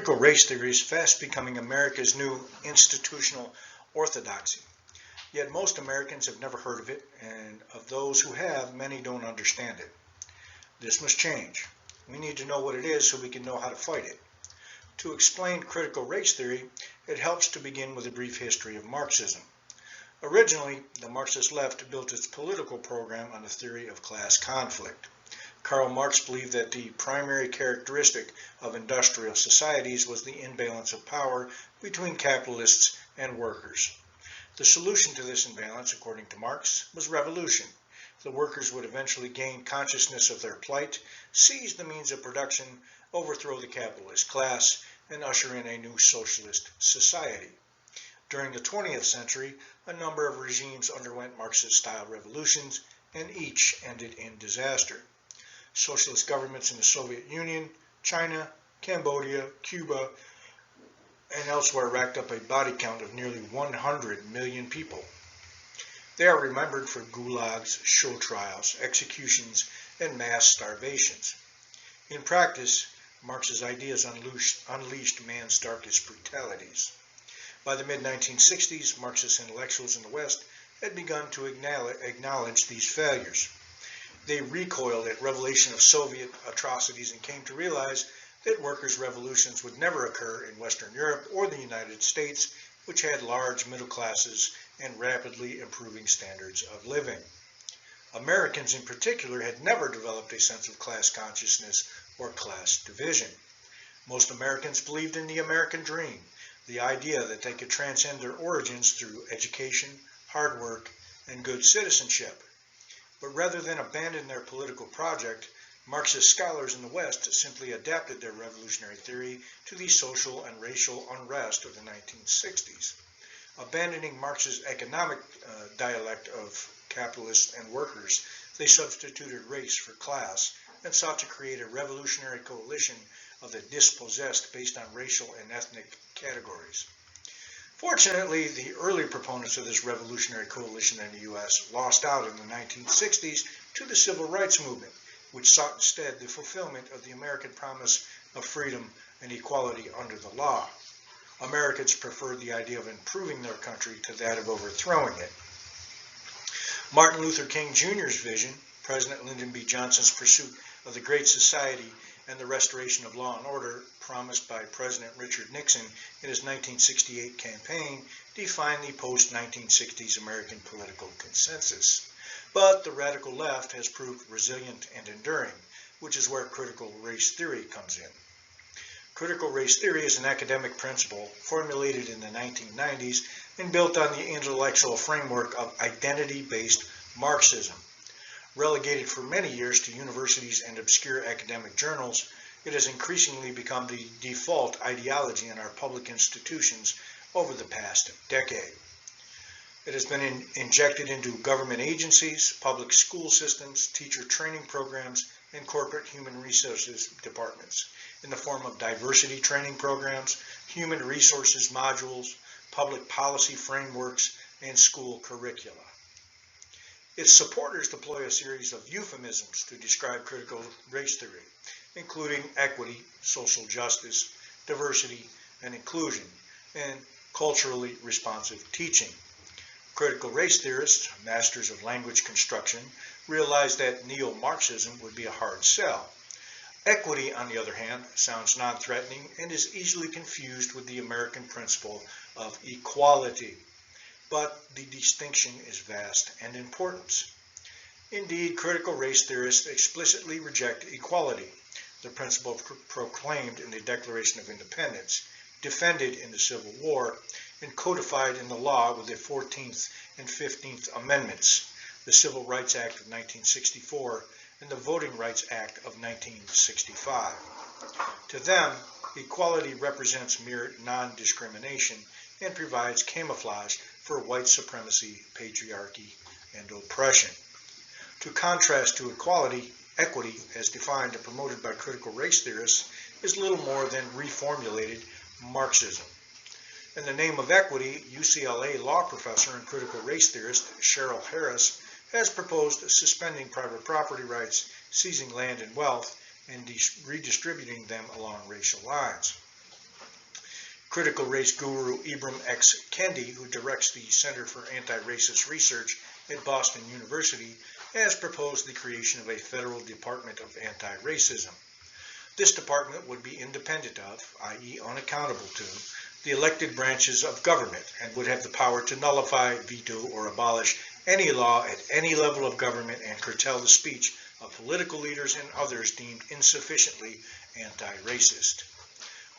Critical race theory is fast becoming America's new institutional orthodoxy. Yet most Americans have never heard of it, and of those who have, many don't understand it. This must change. We need to know what it is so we can know how to fight it. To explain critical race theory, it helps to begin with a brief history of Marxism. Originally, the Marxist left built its political program on the theory of class conflict. Karl Marx believed that the primary characteristic of industrial societies was the imbalance of power between capitalists and workers. The solution to this imbalance, according to Marx, was revolution. The workers would eventually gain consciousness of their plight, seize the means of production, overthrow the capitalist class, and usher in a new socialist society. During the 20th century, a number of regimes underwent Marxist-style revolutions, and each ended in disaster. Socialist governments in the Soviet Union, China, Cambodia, Cuba, and elsewhere racked up a body count of nearly 100 million people. They are remembered for gulags, show trials, executions, and mass starvations. In practice, Marx's ideas unleashed man's darkest brutalities. By the mid-1960s, Marxist intellectuals in the West had begun to acknowledge these failures. They recoiled at revelation of Soviet atrocities and came to realize that workers' revolutions would never occur in Western Europe or the United States, which had large middle classes and rapidly improving standards of living. Americans in particular had never developed a sense of class consciousness or class division. Most Americans believed in the American dream, the idea that they could transcend their origins through education, hard work, and good citizenship. But rather than abandon their political project, Marxist scholars in the West simply adapted their revolutionary theory to the social and racial unrest of the 1960s. Abandoning Marx's economic dialect of capitalists and workers, they substituted race for class and sought to create a revolutionary coalition of the dispossessed based on racial and ethnic categories. Fortunately, the early proponents of this revolutionary coalition in the U.S. lost out in the 1960s to the civil rights movement, which sought instead the fulfillment of the American promise of freedom and equality under the law. Americans preferred the idea of improving their country to that of overthrowing it. Martin Luther King Jr.'s vision, President Lyndon B. Johnson's pursuit of the Great Society, and the restoration of law and order promised by President Richard Nixon in his 1968 campaign defined the post-1960s American political consensus. But the radical left has proved resilient and enduring, which is where critical race theory comes in. Critical race theory is an academic principle formulated in the 1990s and built on the intellectual framework of identity-based Marxism. Relegated for many years to universities and obscure academic journals, it has increasingly become the default ideology in our public institutions over the past decade. It has been injected into government agencies, public school systems, teacher training programs, and corporate human resources departments in the form of diversity training programs, human resources modules, public policy frameworks, and school curricula. Its supporters deploy a series of euphemisms to describe critical race theory, including equity, social justice, diversity and inclusion, and culturally responsive teaching. Critical race theorists, masters of language construction, realized that neo-Marxism would be a hard sell. Equity, on the other hand, sounds non-threatening and is easily confused with the American principle of equality. But the distinction is vast and important. Indeed, critical race theorists explicitly reject equality, the principle proclaimed in the Declaration of Independence, defended in the Civil War, and codified in the law with the 14th and 15th Amendments, the Civil Rights Act of 1964 and the Voting Rights Act of 1965. To them, equality represents mere non-discrimination and provides camouflage for white supremacy, patriarchy, and oppression. To contrast to equality, equity, as defined and promoted by critical race theorists, is little more than reformulated Marxism. In the name of equity, UCLA law professor and critical race theorist Cheryl Harris has proposed suspending private property rights, seizing land and wealth, and redistributing them along racial lines. Critical race guru Ibram X. Kendi, who directs the Center for Anti-Racist Research at Boston University, has proposed the creation of a federal Department of Anti-Racism. This department would be independent of, i.e. unaccountable to, the elected branches of government and would have the power to nullify, veto, or abolish any law at any level of government and curtail the speech of political leaders and others deemed insufficiently anti-racist.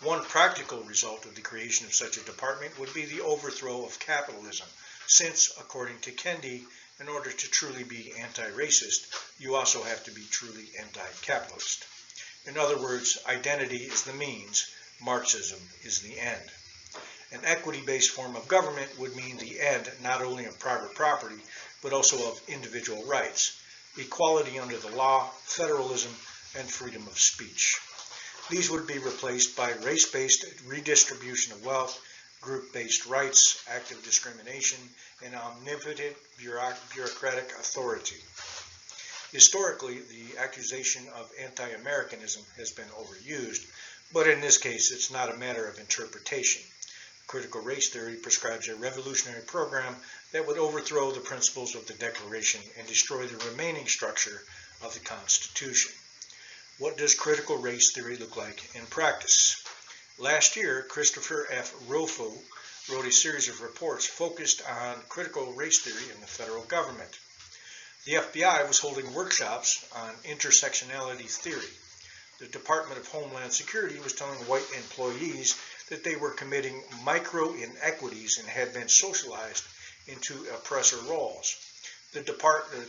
One practical result of the creation of such a department would be the overthrow of capitalism, since, according to Kendi, in order to truly be anti-racist, you also have to be truly anti-capitalist. In other words, identity is the means, Marxism is the end. An equity-based form of government would mean the end not only of private property, but also of individual rights, equality under the law, federalism, and freedom of speech. These would be replaced by race-based redistribution of wealth, group-based rights, active discrimination, and omnipotent bureaucratic authority. Historically, the accusation of anti-Americanism has been overused, but in this case it's not a matter of interpretation. Critical race theory prescribes a revolutionary program that would overthrow the principles of the Declaration and destroy the remaining structure of the Constitution. What does critical race theory look like in practice? Last year, Christopher F. Rofo wrote a series of reports focused on critical race theory in the federal government. The FBI was holding workshops on intersectionality theory. The Department of Homeland Security was telling white employees that they were committing micro-inequities and had been socialized into oppressor roles. The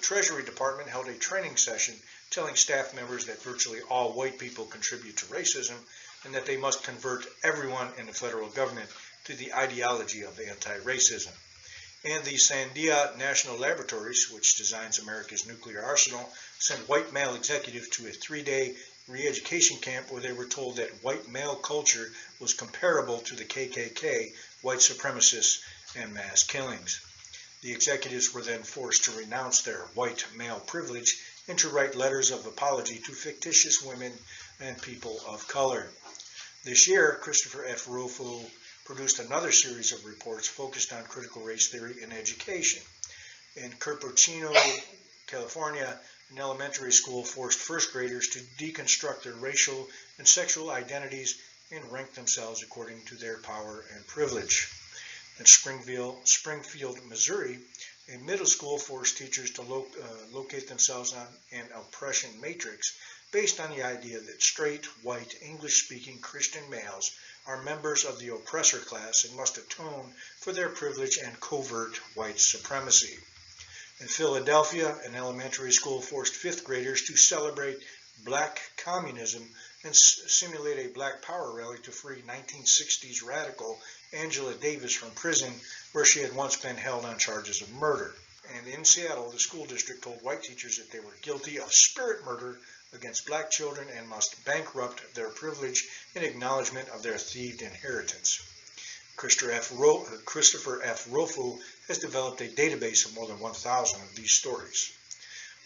Treasury Department held a training session telling staff members that virtually all white people contribute to racism and that they must convert everyone in the federal government to the ideology of anti-racism. And the Sandia National Laboratories, which designs America's nuclear arsenal, sent white male executives to a 3-day re-education camp where they were told that white male culture was comparable to the KKK, white supremacists, and mass killings. The executives were then forced to renounce their white male privilege and to write letters of apology to fictitious women and people of color. This year, Christopher F. Rofo produced another series of reports focused on critical race theory in education. In Cupertino, California, an elementary school forced first graders to deconstruct their racial and sexual identities and rank themselves according to their power and privilege. In Springfield, Missouri, a middle school forced teachers to locate themselves on an oppression matrix based on the idea that straight, white, English-speaking Christian males are members of the oppressor class and must atone for their privilege and covert white supremacy. In Philadelphia, an elementary school forced fifth graders to celebrate black communism and simulate a black power rally to free 1960s radical Angela Davis from prison, where she had once been held on charges of murder. And in Seattle, the school district told white teachers that they were guilty of spirit murder against black children and must bankrupt their privilege in acknowledgement of their thieved inheritance. Christopher F. Rofo has developed a database of more than 1,000 of these stories.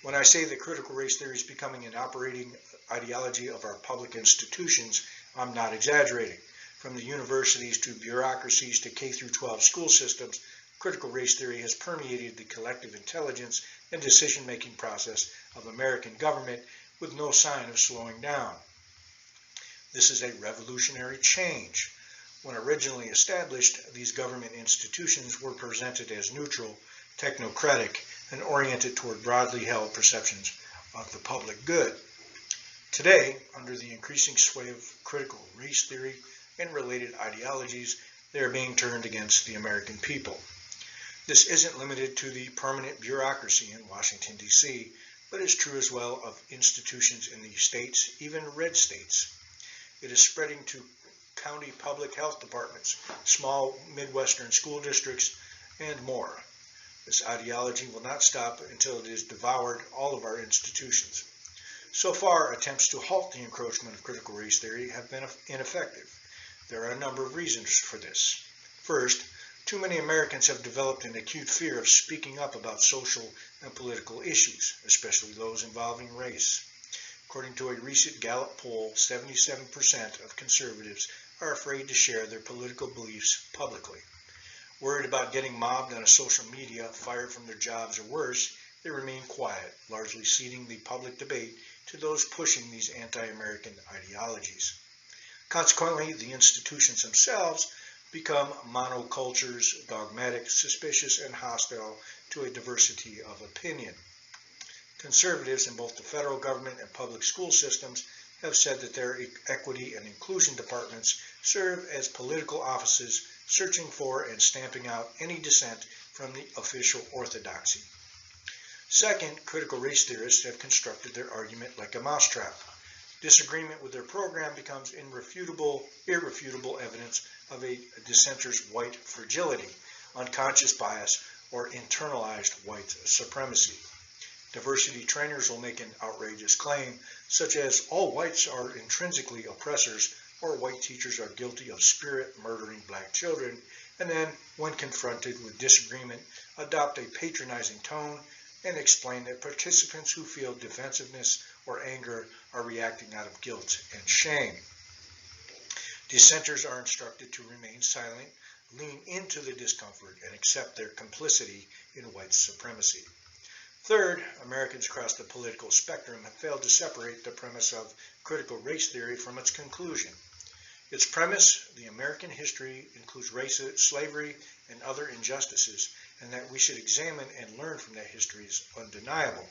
When I say that critical race theory is becoming an operating ideology of our public institutions, I'm not exaggerating. From the universities to bureaucracies to K-12 school systems, critical race theory has permeated the collective intelligence and decision-making process of American government with no sign of slowing down. This is a revolutionary change. When originally established, these government institutions were presented as neutral, technocratic, and oriented toward broadly held perceptions of the public good. Today, under the increasing sway of critical race theory and related ideologies, they are being turned against the American people. This isn't limited to the permanent bureaucracy in Washington, D.C., but is true as well of institutions in the states, even red states. It is spreading to county public health departments, small Midwestern school districts, and more. This ideology will not stop until it has devoured all of our institutions. So far, attempts to halt the encroachment of critical race theory have been ineffective. There are a number of reasons for this. First, too many Americans have developed an acute fear of speaking up about social and political issues, especially those involving race. According to a recent Gallup poll, 77% of conservatives are afraid to share their political beliefs publicly. Worried about getting mobbed on social media, fired from their jobs, or worse, they remain quiet, largely ceding the public debate to those pushing these anti-American ideologies. Consequently, the institutions themselves become monocultures, dogmatic, suspicious, and hostile to a diversity of opinion. Conservatives in both the federal government and public school systems have said that their equity and inclusion departments serve as political offices searching for and stamping out any dissent from the official orthodoxy. Second, critical race theorists have constructed their argument like a mousetrap. Disagreement with their program becomes irrefutable evidence of a dissenter's white fragility, unconscious bias, or internalized white supremacy. Diversity trainers will make an outrageous claim, such as all whites are intrinsically oppressors, or white teachers are guilty of spirit-murdering black children, and then, when confronted with disagreement, adopt a patronizing tone and explain that participants who feel defensiveness or anger are reacting out of guilt and shame. Dissenters are instructed to remain silent, lean into the discomfort, and accept their complicity in white supremacy. Third, Americans across the political spectrum have failed to separate the premise of critical race theory from its conclusion. Its premise, the American history, includes slavery and other injustices, and that we should examine and learn from that history is undeniable.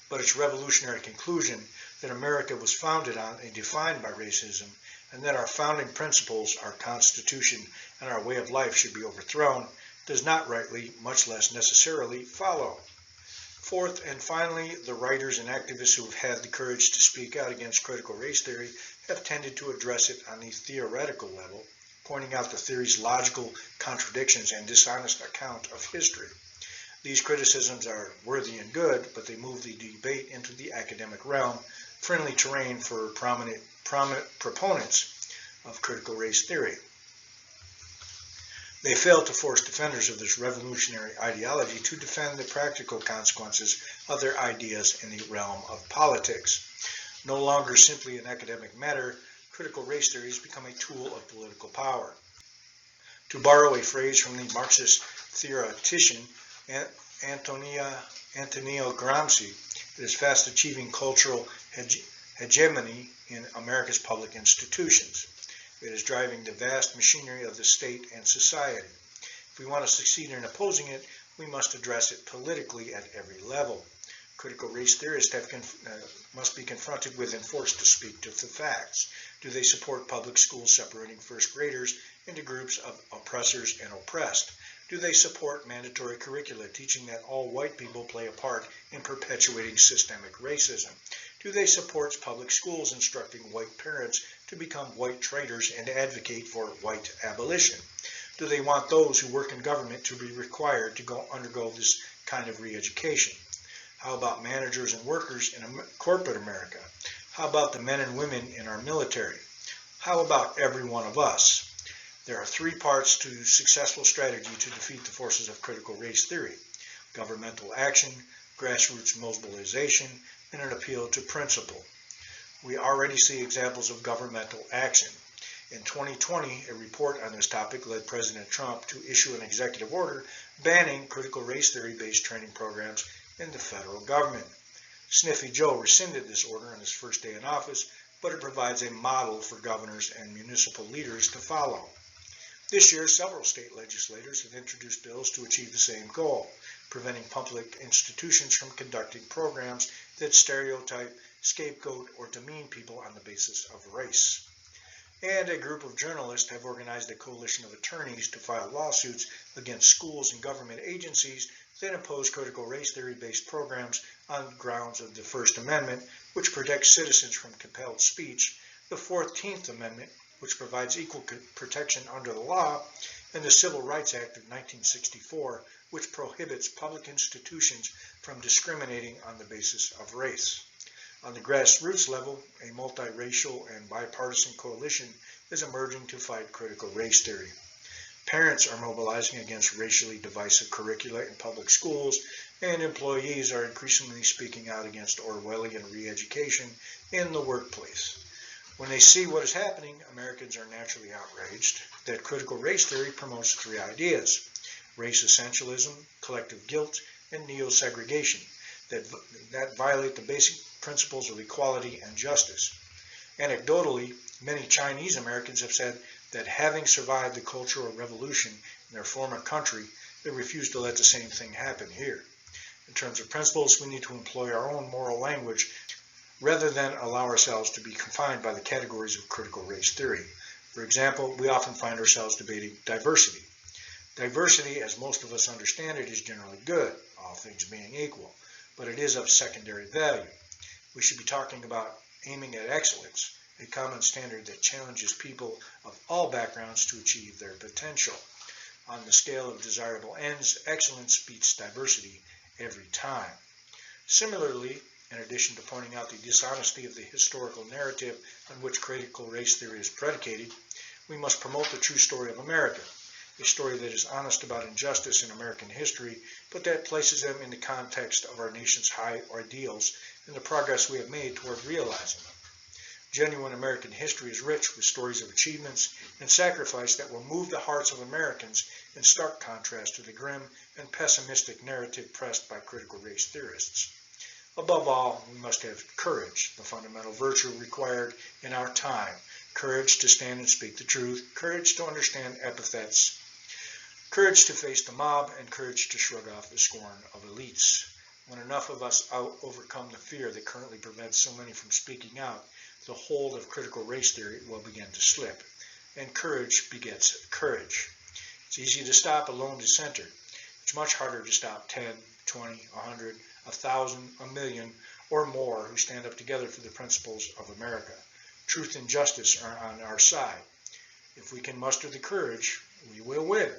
But its revolutionary conclusion that America was founded on and defined by racism, and that our founding principles, our Constitution, and our way of life should be overthrown, does not rightly, much less necessarily, follow. Fourth, and finally, the writers and activists who have had the courage to speak out against critical race theory have tended to address it on the theoretical level, pointing out the theory's logical contradictions and dishonest account of history. These criticisms are worthy and good, but they move the debate into the academic realm, friendly terrain for prominent proponents of critical race theory. They fail to force defenders of this revolutionary ideology to defend the practical consequences of their ideas in the realm of politics. No longer simply an academic matter, critical race theory has become a tool of political power. To borrow a phrase from the Marxist theoretician Antonio Gramsci, it is fast achieving cultural hegemony in America's public institutions. It is driving the vast machinery of the state and society. If we want to succeed in opposing it, we must address it politically at every level. Critical race theorists must be confronted with and forced to speak to the facts. Do they support public schools separating first graders into groups of oppressors and oppressed? Do they support mandatory curricula teaching that all white people play a part in perpetuating systemic racism? Do they support public schools instructing white parents to become white traitors and advocate for white abolition? Do they want those who work in government to be required to undergo this kind of re-education? How about managers and workers in corporate America? How about the men and women in our military? How about every one of us? There are three parts to successful strategy to defeat the forces of critical race theory: governmental action, grassroots mobilization, and an appeal to principle. We already see examples of governmental action. In 2020, a report on this topic led President Trump to issue an executive order banning critical race theory-based training programs in the federal government. Sniffy Joe rescinded this order on his first day in office, but it provides a model for governors and municipal leaders to follow. This year, several state legislators have introduced bills to achieve the same goal, preventing public institutions from conducting programs that stereotype, scapegoat, or demean people on the basis of race. And a group of journalists have organized a coalition of attorneys to file lawsuits against schools and government agencies that impose critical race theory-based programs on grounds of the First Amendment, which protects citizens from compelled speech, the 14th Amendment, which provides equal protection under the law, and the Civil Rights Act of 1964, which prohibits public institutions from discriminating on the basis of race. On the grassroots level, a multiracial and bipartisan coalition is emerging to fight critical race theory. Parents are mobilizing against racially divisive curricula in public schools, and employees are increasingly speaking out against Orwellian re-education in the workplace. When they see what is happening, Americans are naturally outraged that critical race theory promotes three ideas: race essentialism, collective guilt, and neo-segregation that violate the basic principles of equality and justice. Anecdotally, many Chinese Americans have said that having survived the Cultural Revolution in their former country, they refuse to let the same thing happen here. In terms of principles, we need to employ our own moral language rather than allow ourselves to be confined by the categories of critical race theory. For example, we often find ourselves debating diversity. Diversity, as most of us understand it, is generally good, all things being equal, but it is of secondary value. We should be talking about aiming at excellence, a common standard that challenges people of all backgrounds to achieve their potential. On the scale of desirable ends, excellence beats diversity every time. Similarly, in addition to pointing out the dishonesty of the historical narrative on which critical race theory is predicated, we must promote the true story of America, a story that is honest about injustice in American history, but that places them in the context of our nation's high ideals and the progress we have made toward realizing them. Genuine American history is rich with stories of achievements and sacrifice that will move the hearts of Americans, in stark contrast to the grim and pessimistic narrative pressed by critical race theorists. Above all, we must have courage, the fundamental virtue required in our time. Courage to stand and speak the truth, courage to understand epithets, courage to face the mob, and courage to shrug off the scorn of elites. When enough of us overcome the fear that currently prevents so many from speaking out, the hold of critical race theory will begin to slip. And courage begets courage. It's easy to stop a lone dissenter. It's much harder to stop 10, 20, 100, 1,000, 1,000,000, or more who stand up together for the principles of America. Truth and justice are on our side. If we can muster the courage, we will win.